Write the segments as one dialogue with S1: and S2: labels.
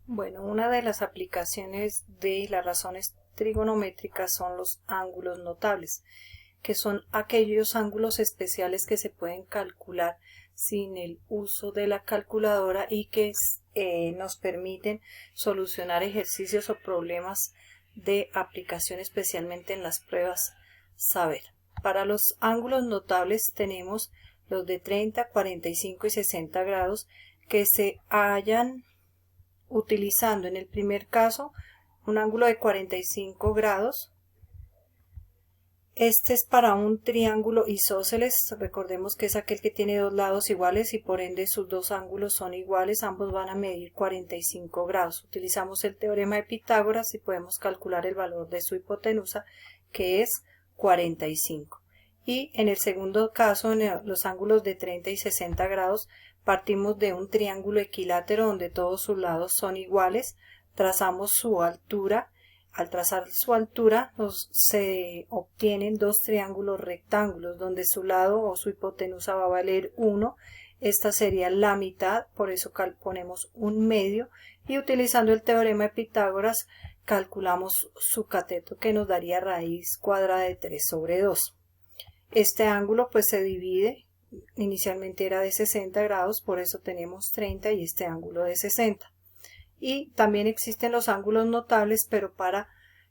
S1: Bueno, una de las aplicaciones de las razones trigonométricas son los ángulos notables, que son aquellos ángulos especiales que se pueden calcular sin el uso de la calculadora y que nos permiten solucionar ejercicios o problemas de aplicación, especialmente en las pruebas saber. Para los ángulos notables tenemos los de 30, 45 y 60 grados que se hallan utilizando en el primer caso un ángulo de 45 grados. Este es para un triángulo isósceles, recordemos que es aquel que tiene dos lados iguales y por ende sus dos ángulos son iguales, ambos van a medir 45 grados. Utilizamos el teorema de Pitágoras y podemos calcular el valor de su hipotenusa, que es 45. Y en el segundo caso, en los ángulos de 30 y 60 grados, partimos de un triángulo equilátero donde todos sus lados son iguales, trazamos su altura. Al trazar su altura se obtienen dos triángulos rectángulos donde su lado o su hipotenusa va a valer 1. Esta sería la mitad, por eso ponemos un medio y utilizando el teorema de Pitágoras calculamos su cateto, que nos daría raíz cuadrada de 3 sobre 2. Este ángulo pues se divide, inicialmente era de 60 grados, por eso tenemos 30 y este ángulo de 60. Y también existen los ángulos notables, pero para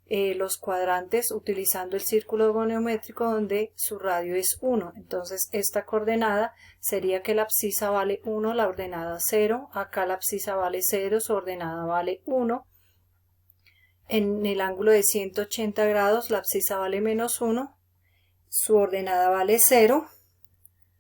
S1: los cuadrantes utilizando el círculo goniométrico donde su radio es 1. Entonces esta coordenada sería que la abscisa vale 1, la ordenada 0. Acá la abscisa vale 0, su ordenada vale 1. En el ángulo de 180 grados la abscisa vale menos 1, su ordenada vale 0.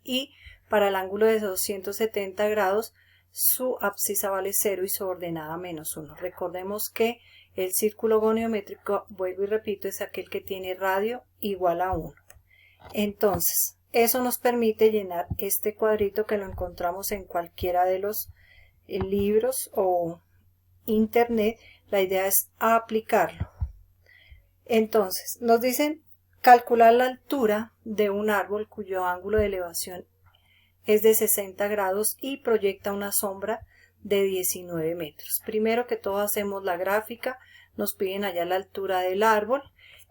S1: Y para el ángulo de 270 grados su abscisa vale 0 y su ordenada menos 1. Recordemos que el círculo goniométrico, vuelvo y repito, es aquel que tiene radio igual a 1. Entonces, eso nos permite llenar este cuadrito que lo encontramos en cualquiera de los libros o internet. La idea es aplicarlo. Entonces, nos dicen calcular la altura de un árbol cuyo ángulo de elevación es de 60 grados y proyecta una sombra de 19 metros. Primero que todo hacemos la gráfica, nos piden allá la altura del árbol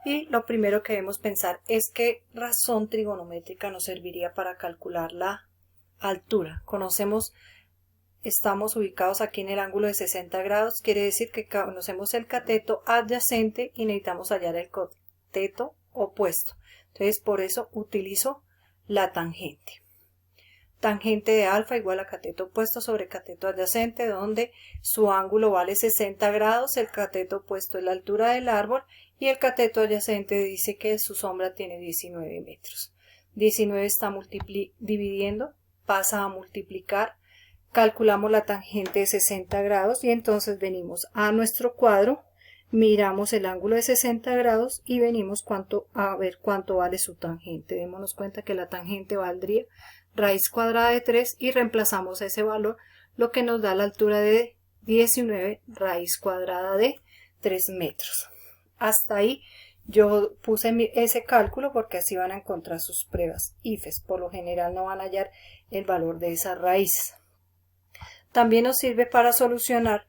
S1: y lo primero que debemos pensar es qué razón trigonométrica nos serviría para calcular la altura. Estamos ubicados aquí en el ángulo de 60 grados, quiere decir que conocemos el cateto adyacente y necesitamos hallar el cateto opuesto. Entonces por eso utilizo la tangente. Tangente de alfa igual a cateto opuesto sobre cateto adyacente, donde su ángulo vale 60 grados, el cateto opuesto es la altura del árbol y el cateto adyacente dice que su sombra tiene 19 metros. 19 está dividiendo, pasa a multiplicar, calculamos la tangente de 60 grados y entonces venimos a nuestro cuadro, miramos el ángulo de 60 grados y venimos a ver cuánto vale su tangente. Démonos cuenta que la tangente valdría raíz cuadrada de 3 y reemplazamos ese valor, lo que nos da la altura de 19 raíz cuadrada de 3 metros. Hasta ahí yo puse ese cálculo porque así van a encontrar sus pruebas IFES. Por lo general no van a hallar el valor de esas raíces. También nos sirve para solucionar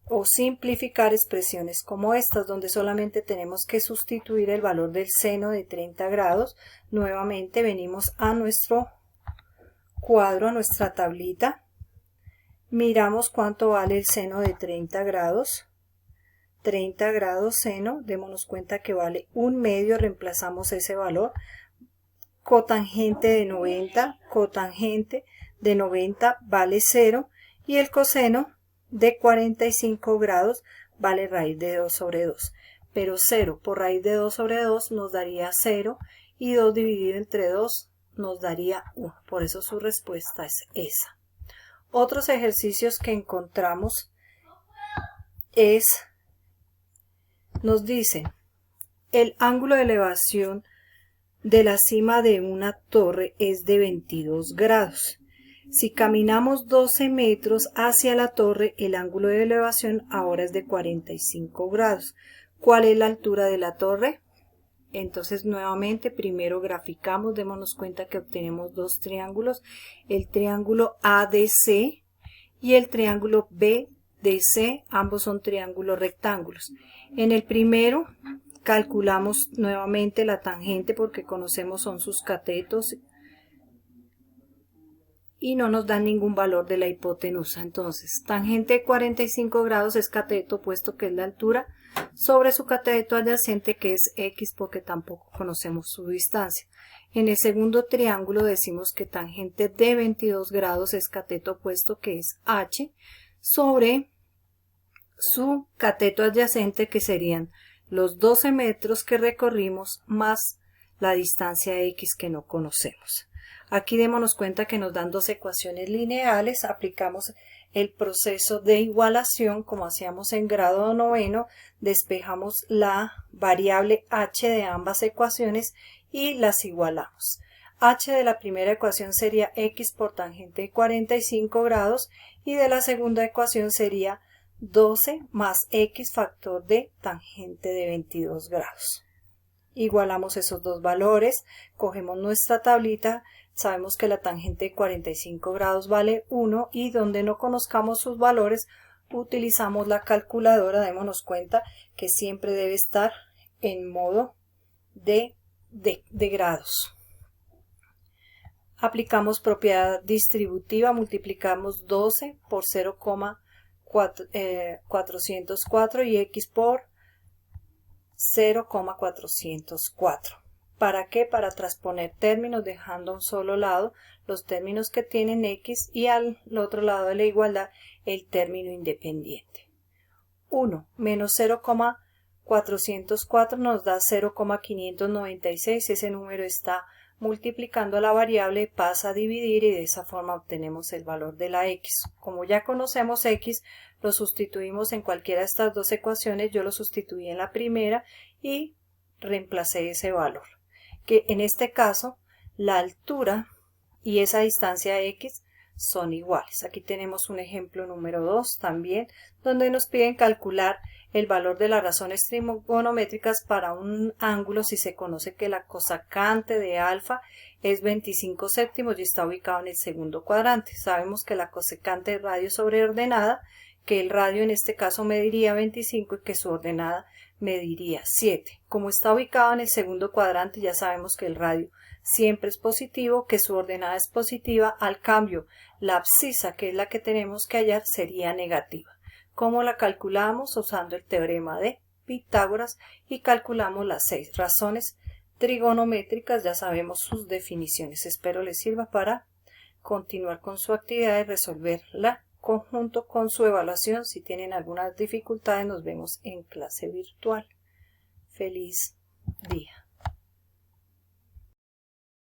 S1: o simplificar expresiones como estas, donde solamente tenemos que sustituir el valor del seno de 30 grados. Nuevamente venimos a nuestro cuadro, a nuestra tablita, miramos cuánto vale el seno de 30 grados. 30 grados seno, démonos cuenta que vale un medio, reemplazamos ese valor. Cotangente de 90, cotangente de 90 vale 0 y el coseno de 45 grados vale raíz de 2 sobre 2. Pero 0 por raíz de 2 sobre 2 nos daría 0 y 2 dividido entre 2 nos daría 1. Por eso su respuesta es esa. Otros ejercicios que encontramos nos dicen el ángulo de elevación de la cima de una torre es de 22 grados. Si caminamos 12 metros hacia la torre, el ángulo de elevación ahora es de 45 grados. ¿Cuál es la altura de la torre? Entonces nuevamente primero graficamos, démonos cuenta que obtenemos dos triángulos, el triángulo ADC y el triángulo BDC. DC, ambos son triángulos rectángulos. En el primero calculamos nuevamente la tangente porque conocemos son sus catetos y no nos dan ningún valor de la hipotenusa. Entonces, tangente de 45 grados es cateto opuesto, que es la altura, sobre su cateto adyacente, que es X, porque tampoco conocemos su distancia. En el segundo triángulo decimos que tangente de 22 grados es cateto opuesto, que es H, sobre su cateto adyacente, que serían los 12 metros que recorrimos más la distancia X que no conocemos. Aquí démonos cuenta que nos dan dos ecuaciones lineales, aplicamos el proceso de igualación como hacíamos en grado noveno, despejamos la variable h de ambas ecuaciones y las igualamos. H de la primera ecuación sería x por tangente de 45 grados y de la segunda ecuación sería 12 más x factor de tangente de 22 grados. Igualamos esos dos valores, cogemos nuestra tablita, sabemos que la tangente de 45 grados vale 1 y donde no conozcamos sus valores utilizamos la calculadora. Démonos cuenta que siempre debe estar en modo de grados. Aplicamos propiedad distributiva, multiplicamos 12 por 0,404 y x por 0,404. ¿Para qué? Para transponer términos dejando a un solo lado los términos que tienen x y al otro lado de la igualdad el término independiente. 1 menos 0,404 nos da 0,596, ese número está multiplicando la variable, pasa a dividir y de esa forma obtenemos el valor de la x. Como ya conocemos x, lo sustituimos en cualquiera de estas dos ecuaciones, yo lo sustituí en la primera y reemplacé ese valor, que en este caso la altura y esa distancia x son iguales. Aquí tenemos un ejemplo número 2 también, donde nos piden calcular el valor de las razones trigonométricas para un ángulo si se conoce que la cosecante de alfa es 25 séptimos y está ubicado en el segundo cuadrante. Sabemos que la cosecante de radio sobre ordenada, que el radio en este caso mediría 25 y que su ordenada mediría 7. Como está ubicado en el segundo cuadrante, ya sabemos que el radio siempre es positivo, que su ordenada es positiva. Al cambio, la abscisa, que es la que tenemos que hallar, sería negativa. ¿Cómo la calculamos? Usando el teorema de Pitágoras y calculamos las 6 razones trigonométricas. Ya sabemos sus definiciones. Espero les sirva para continuar con su actividad y resolverla conjunto con su evaluación. Si tienen algunas dificultades, nos vemos en clase virtual. Feliz día.